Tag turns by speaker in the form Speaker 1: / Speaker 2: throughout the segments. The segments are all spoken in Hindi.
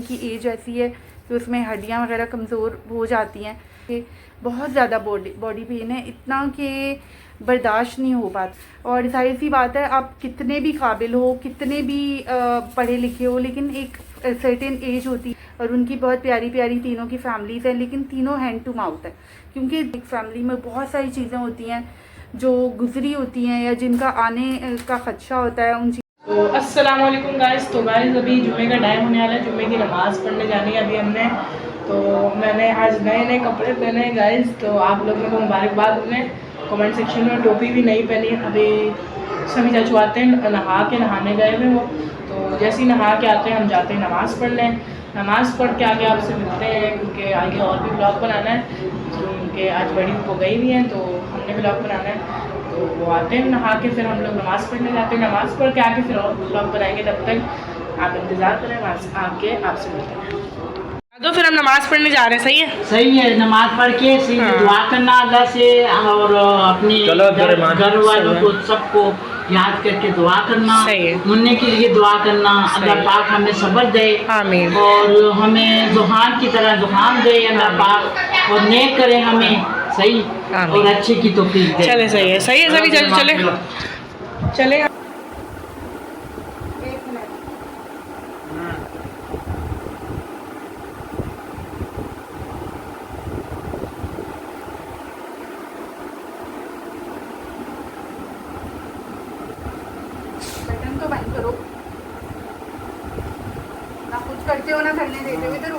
Speaker 1: उनकी एज ऐसी है कि उसमें हड्डियाँ वगैरह कमज़ोर हो जाती हैं। बहुत ज़्यादा बॉडी पेन है, इतना कि बर्दाश्त नहीं हो पाता। और जाहिर सी बात है, आप कितने भी काबिल हो, कितने भी पढ़े लिखे हो, लेकिन एक सर्टेन एज होती है। और उनकी बहुत प्यारी प्यारी तीनों की फैमिलीज़ हैं, लेकिन तीनों हैंड टू माउथ है, क्योंकि एक फैमिली में बहुत सारी चीज़ें होती हैं जो गुजरी होती हैं या जिनका आने का खदशा होता है उन
Speaker 2: तो अस्सलाम वालेकुम गाइस। तो गाइस अभी जुम्मे का टाइम होने वाला है, जुम्मे की नमाज़ पढ़ने जानी है अभी हमने। तो मैंने आज नए नए कपड़े पहने हैं गाइस, तो आप लोगों को मुबारकबाद। हमने कमेंट सेक्शन में टोपी भी नहीं पहनी। अभी सभी चाचू आते हैं नहाने गए हुए वो, तो जैसे ही नहा के आते हैं हम जाते हैं नमाज़ पढ़ने। नमाज़ पढ़ के आगे आपसे मिलते हैं, क्योंकि आगे और भी ब्लॉग बनाना है, क्योंकि आज बड़ी को गई हुई हैं तो हमने ब्लॉग बनाना है। तो वो आते हैं नहा के, फिर हम लोग नमाज़ पढ़ने जाते हैं। नमाज़ पढ़ के आके फिर और ब्लॉग बनाएंगे, तब तक आप इंतज़ार करें, वहाँ आके आपसे मिलते हैं। तो फिर हम नमाज़ पढ़ने जा रहे हैं। सही है,
Speaker 3: सही है। नमाज पढ़ के दुआ करना अल्लाह से, और अपने घर वालों को सबको याद करके दुआ करना।
Speaker 2: सही है।
Speaker 3: मुन्ने के लिए दुआ करना, अल्लाह पाक हमें सब्र दे,
Speaker 2: आमीन।
Speaker 3: और हमें जुहान की तरह जुहान दे अल्लाह पाक, और नेक करे हमें, सही और अच्छे की तौफीक दे।
Speaker 2: चले, सही है, सही है। सभी चले चले।
Speaker 1: बटन तो बंद करो ना, कुछ करते हो ना करने देते हो। इधर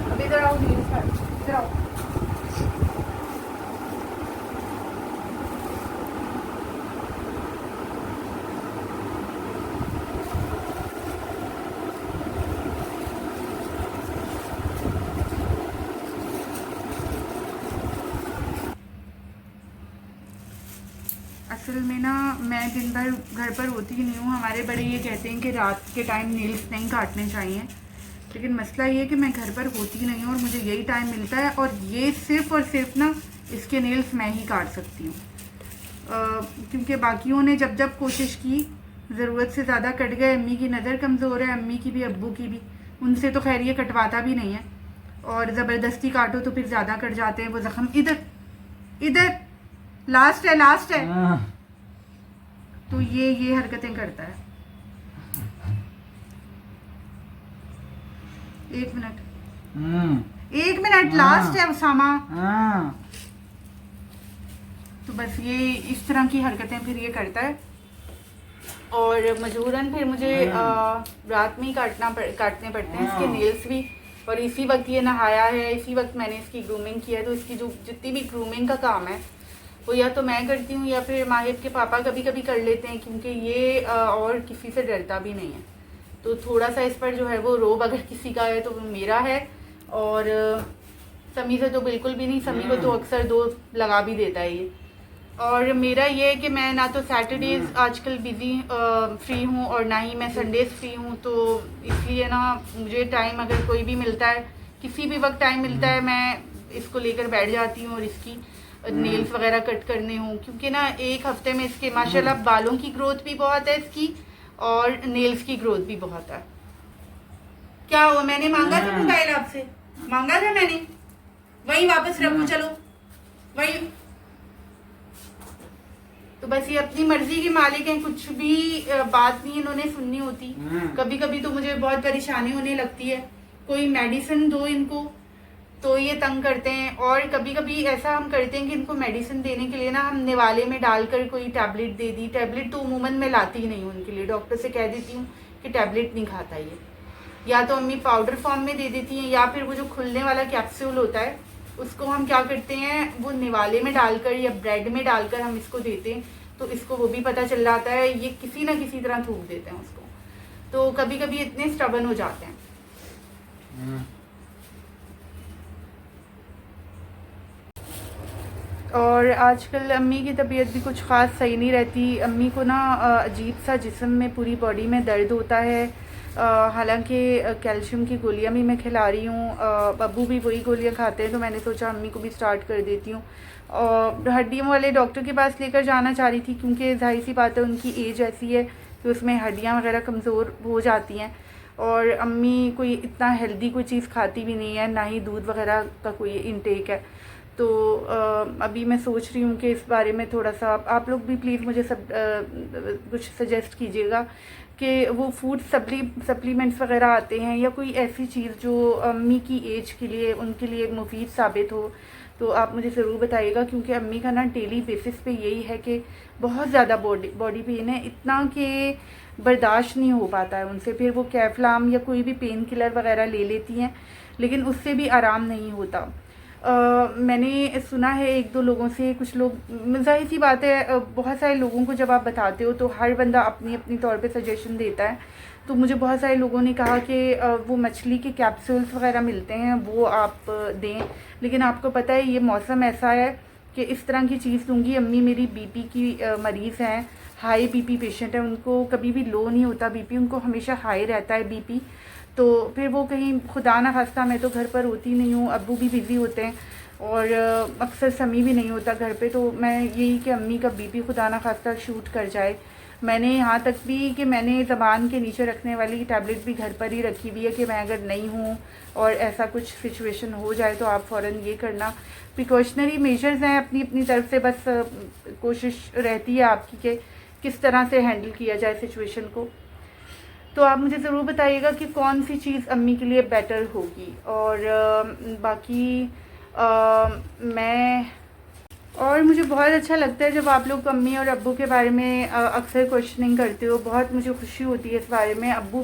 Speaker 1: अब इधर आओ, इधर आओ। असल में ना, मैं दिन भर घर पर होती ही नहीं हूँ। हमारे बड़े ये कहते हैं कि रात के टाइम नेल्स नहीं काटने चाहिए, लेकिन मसला ये है कि मैं घर पर होती नहीं हूँ और मुझे यही टाइम मिलता है, और ये सिर्फ़ और सिर्फ ना इसके नेल्स मैं ही काट सकती हूँ। क्योंकि बाकियों ने जब जब कोशिश की, ज़रूरत से ज़्यादा कट गए। अम्मी की नज़र कमज़ोर है, अम्मी की भी अब्बू की भी, उनसे तो खैर ये कटवाता भी नहीं है, और ज़बरदस्ती काटो तो फिर ज़्यादा कट जाते हैं वो ज़ख्म। इधर इधर लास्ट है। तो ये हरकतें करता है। एक मिनट लास्ट है उसामा। तो बस ये इस तरह की हरकतें फिर ये करता है, और मजबूरन फिर मुझे रात में ही काटने पड़ते हैं इसके नेल्स भी। और इसी वक्त ये नहाया है, इसी वक्त मैंने इसकी ग्रूमिंग किया है। तो इसकी जो जितनी भी ग्रूमिंग का काम है वो या तो मैं करती हूँ या फिर माहिब के पापा कभी कभी कर लेते हैं, क्योंकि ये और किसी से डरता भी नहीं है। तो थोड़ा सा इस पर जो है वो रोब अगर किसी का है तो वो मेरा है, और समी से तो बिल्कुल भी नहीं। समी को तो अक्सर दो लगा भी देता है ये। और मेरा ये है कि मैं ना तो सैटरडेज़ आजकल बिज़ी फ्री हूँ, और ना ही मैं संडेज़ फ्री हूँ। तो इसलिए ना मुझे टाइम अगर कोई भी मिलता है, किसी भी वक्त टाइम मिलता है, मैं इसको लेकर बैठ जाती हूँ और इसकी नेल्स वगैरह कट करने हूँ। क्योंकि ना एक हफ्ते में इसके माशाल्लाह बालों की ग्रोथ भी बहुत है इसकी, और नेल्स की ग्रोथ भी बहुत है। क्या हुआ? मैंने मांगा था मोबाइल आपसे, मांगा था मैंने, वही वापस रखो। चलो वही। तो बस ये अपनी मर्जी के मालिक हैं, कुछ भी बात नहीं इन्होंने सुननी होती। कभी कभी तो मुझे बहुत परेशानी होने लगती है, कोई मेडिसिन दो इनको तो ये तंग करते हैं। और कभी कभी ऐसा हम करते हैं कि इनको मेडिसिन देने के लिए ना हम निवाले में डालकर कोई टैबलेट दे दी। टैबलेट तो उमूमन मैं लाती ही नहीं हूँ उनके लिए, डॉक्टर से कह देती हूँ कि टैबलेट नहीं खाता ये। या तो अम्मी पाउडर फॉर्म में दे देती हैं, या फिर वो जो खुलने वाला कैप्सूल होता है उसको हम क्या करते हैं, वो निवाले में डालकर या ब्रेड में डालकर हम इसको देते हैं, तो इसको वो भी पता चल जाता है। ये किसी ना किसी तरह थूक देते हैं उसको। तो कभी कभी इतने स्टबर्न हो जाते हैं। और आजकल अम्मी की तबीयत भी कुछ ख़ास सही नहीं रहती। अम्मी को ना अजीब सा जिस्म में, पूरी बॉडी में दर्द होता है। हालांकि कैल्शियम की गोलियां भी मैं खिला रही हूँ, अब्बू भी वही गोलियां खाते हैं, तो मैंने सोचा अम्मी को भी स्टार्ट कर देती हूँ। और हड्डियों वाले डॉक्टर के पास लेकर जाना चाह रही थी, क्योंकि जाहिर सी बात है उनकी एज ऐसी है कि तो उसमें हड्डियाँ वगैरह कमज़ोर हो जाती हैं। और अम्मी कोई इतना हेल्दी कोई चीज़ खाती भी नहीं है, ना ही दूध वगैरह का कोई इंटेक है। तो अभी मैं सोच रही हूँ कि इस बारे में थोड़ा सा आप लोग भी प्लीज़ मुझे कुछ सजेस्ट कीजिएगा कि वो फूड सप्लीमेंट्स वगैरह आते हैं या कोई ऐसी चीज़ जो अम्मी की एज के लिए उनके लिए मुफीद साबित हो, तो आप मुझे ज़रूर बताइएगा। क्योंकि अम्मी का ना डेली बेसिस पे यही है कि बहुत ज़्यादा बॉडी पेन है, इतना कि बर्दाश्त नहीं हो पाता है उनसे। फिर वो कैफ्लाम या कोई भी पेन किलर वगैरह ले लेती हैं, लेकिन उससे भी आराम नहीं होता। मैंने सुना है एक दो लोगों से, कुछ लोग, ज़ाहिर सी बात है बहुत सारे लोगों को जब आप बताते हो तो हर बंदा अपनी अपनी तौर पे सजेशन देता है। तो मुझे बहुत सारे लोगों ने कहा कि वो मछली के कैप्सूल्स वगैरह मिलते हैं वो आप दें, लेकिन आपको पता है ये मौसम ऐसा है कि इस तरह की चीज़ दूंगी। अम्मी मेरी बीपी की मरीज़ हैं, हाई बीपी पेशेंट है, उनको कभी भी लो नहीं होता बीपी, उनको हमेशा हाई रहता है बीपी। तो फिर वो कहीं खुदा ना खास्ता, मैं तो घर पर होती नहीं हूँ, अब्बू भी बिज़ी होते हैं और अक्सर समी भी नहीं होता घर पे, तो मैं यही कि अम्मी का बीपी खुदा ना खास्ता शूट कर जाए। मैंने यहाँ तक भी कि मैंने ज़बान के नीचे रखने वाली टैबलेट भी घर पर ही रखी हुई है कि मैं अगर नहीं हूँ और ऐसा कुछ सिचुएशन हो जाए तो आप फ़ौरन ये करना। प्रिकॉशनरी मेजर्स हैं अपनी अपनी तरफ से, बस कोशिश रहती है आपकी कि किस तरह से हैंडल किया जाए सिचुएशन को। तो आप मुझे ज़रूर बताइएगा कि कौन सी चीज़ अम्मी के लिए बेटर होगी। और बाकी और मुझे बहुत अच्छा लगता है जब आप लोग अम्मी और अब्बू के बारे में अक्सर क्वेश्चनिंग करते हो, बहुत मुझे खुशी होती है इस बारे में। अब्बू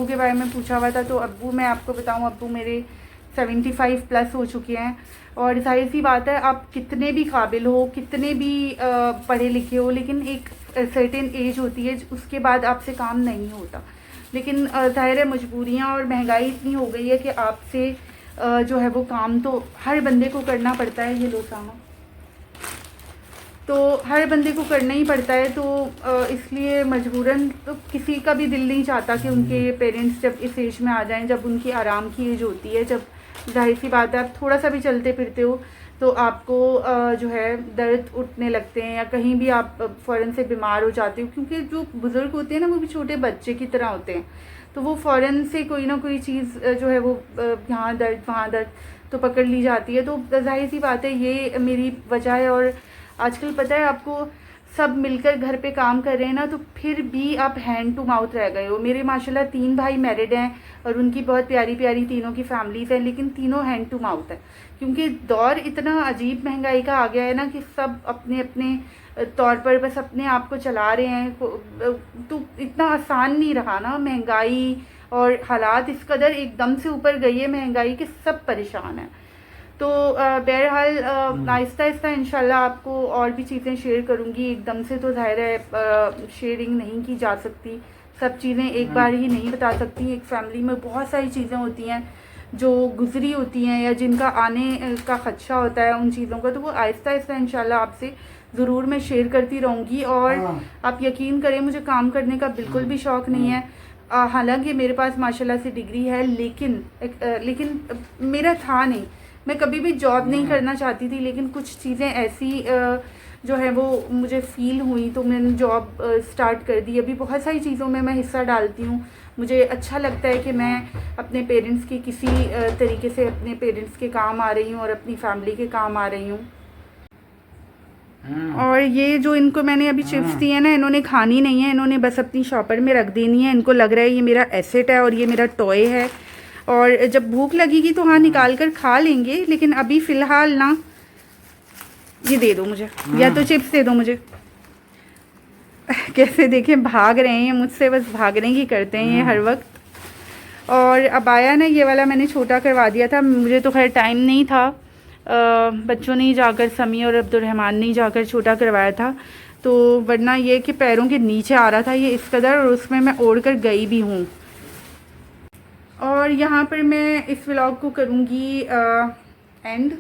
Speaker 1: के बारे में पूछा हुआ था, तो अब्बू, मैं आपको बताऊं, अब्बू मेरे 75 प्लस हो चुके हैं। और जाहिर सी बात है, आप कितने भी काबिल हो, कितने भी पढ़े लिखे हो, लेकिन एक सर्टेन एज होती है उसके बाद आपसे काम नहीं होता। लेकिन ज़ाहिर है मजबूरियाँ और महंगाई इतनी हो गई है कि आपसे जो है वो काम तो हर बंदे को करना पड़ता है। ये लो सामा, तो हर बंदे को करना ही पड़ता है। तो इसलिए मजबूरन तो किसी का भी दिल नहीं चाहता कि उनके पेरेंट्स जब इस एज में आ जाएं, जब उनकी आराम की एज होती है, जब जाहिर सी बात है आप थोड़ा सा भी चलते फिरते हो तो आपको जो है दर्द उठने लगते हैं या कहीं भी आप फ़ौरन से बीमार हो जाते हो। क्योंकि जो बुज़ुर्ग होते हैं ना, वो भी छोटे बच्चे की तरह होते हैं, तो वो फ़ौरन से कोई ना कोई चीज़ जो है वो यहाँ दर्द वहाँ दर्द तो पकड़ ली जाती है। तो जाहिर सी बात है ये मेरी वजह है। और आजकल पता है आपको, सब मिलकर घर पे काम कर रहे हैं ना, तो फिर भी आप हैंड टू माउथ रह गए हो। मेरे माशाल्लाह 3 भाई मैरिड हैं और उनकी बहुत प्यारी प्यारी तीनों की फैमिलीज़ हैं, लेकिन तीनों हैंड टू माउथ है। क्योंकि दौर इतना अजीब महंगाई का आ गया है ना कि सब अपने अपने तौर पर बस अपने आप को चला रहे हैं। तो इतना आसान नहीं रहा ना, महंगाई और हालात इस कदर एकदम से ऊपर गई है महंगाई कि सब परेशान हैं। तो बहरहाल आहिस्ता आहिस्ता इंशाल्लाह आपको और भी चीज़ें शेयर करूँगी। एकदम से तो ज़ाहिर है शेयरिंग नहीं की जा सकती, सब चीज़ें एक बार ही नहीं बता सकती। एक फैमिली में बहुत सारी चीज़ें होती हैं जो गुजरी होती हैं या जिनका आने का ख़दशा होता है उन चीज़ों का, तो वो आहिस्ता आहिस्ता इंशाल्लाह आपसे ज़रूर मैं शेयर करती रहूँगी। और आप यकीन करें, मुझे काम करने का बिल्कुल भी शौक़ नहीं है। हालांकि मेरे पास माशाल्लाह से डिग्री है, लेकिन मेरा था नहीं, मैं कभी भी जॉब नहीं करना चाहती थी। लेकिन कुछ चीज़ें ऐसी जो है वो मुझे फ़ील हुई तो मैंने जॉब स्टार्ट कर दी। अभी बहुत सारी चीज़ों में मैं हिस्सा डालती हूँ। मुझे अच्छा लगता है कि मैं अपने पेरेंट्स की किसी तरीके से अपने पेरेंट्स के काम आ रही हूँ और अपनी फैमिली के काम आ रही हूँ। और ये जो इनको मैंने अभी चिप्स दी है ना, इन्होंने खानी नहीं है, इन्होंने बस अपनी शॉपर में रख देनी है। इनको लग रहा है ये मेरा एसेट है और ये मेरा टॉय है, और जब भूख लगेगी तो हाँ निकाल कर खा लेंगे, लेकिन अभी फ़िलहाल ना ये दे दो मुझे, या तो चिप्स दे दो मुझे। कैसे देखें भाग रहे हैं मुझसे, बस भागने की करते हैं ये हर वक्त। और अब आया ना ये वाला मैंने छोटा करवा दिया था, मुझे तो खैर टाइम नहीं था, बच्चों ने ही जाकर, समी और अब्दुलरहमान ने ही जाकर छोटा करवाया था। तो वरना ये कि पैरों के नीचे आ रहा था ये इस कदर, और उसमें मैं ओढ़ कर गई भी हूँ। और यहाँ पर मैं इस व्लॉग को करूँगी एंड।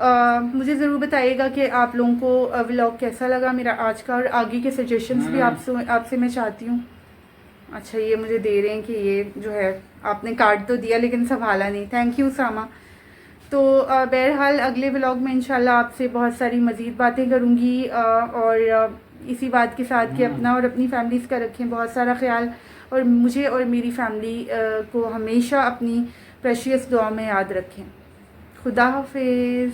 Speaker 1: मुझे ज़रूर बताइएगा कि आप लोगों को व्लॉग कैसा लगा मेरा आज का, और आगे के सजेशंस भी आपसे मैं चाहती हूँ। अच्छा ये मुझे दे रहे हैं कि ये जो है आपने काट तो दिया लेकिन संभाला नहीं, थैंक यू सामा। तो बहरहाल अगले व्लॉग में इंशाल्लाह आपसे बहुत सारी मज़ीद बातें करूँगी और इसी बात के साथ कि अपना और अपनी फैमिलीज़ का रखें बहुत सारा ख्याल, और मुझे और मेरी फैमिली को हमेशा अपनी प्रेशियस दुआ में याद रखें। खुदा हाफिज़।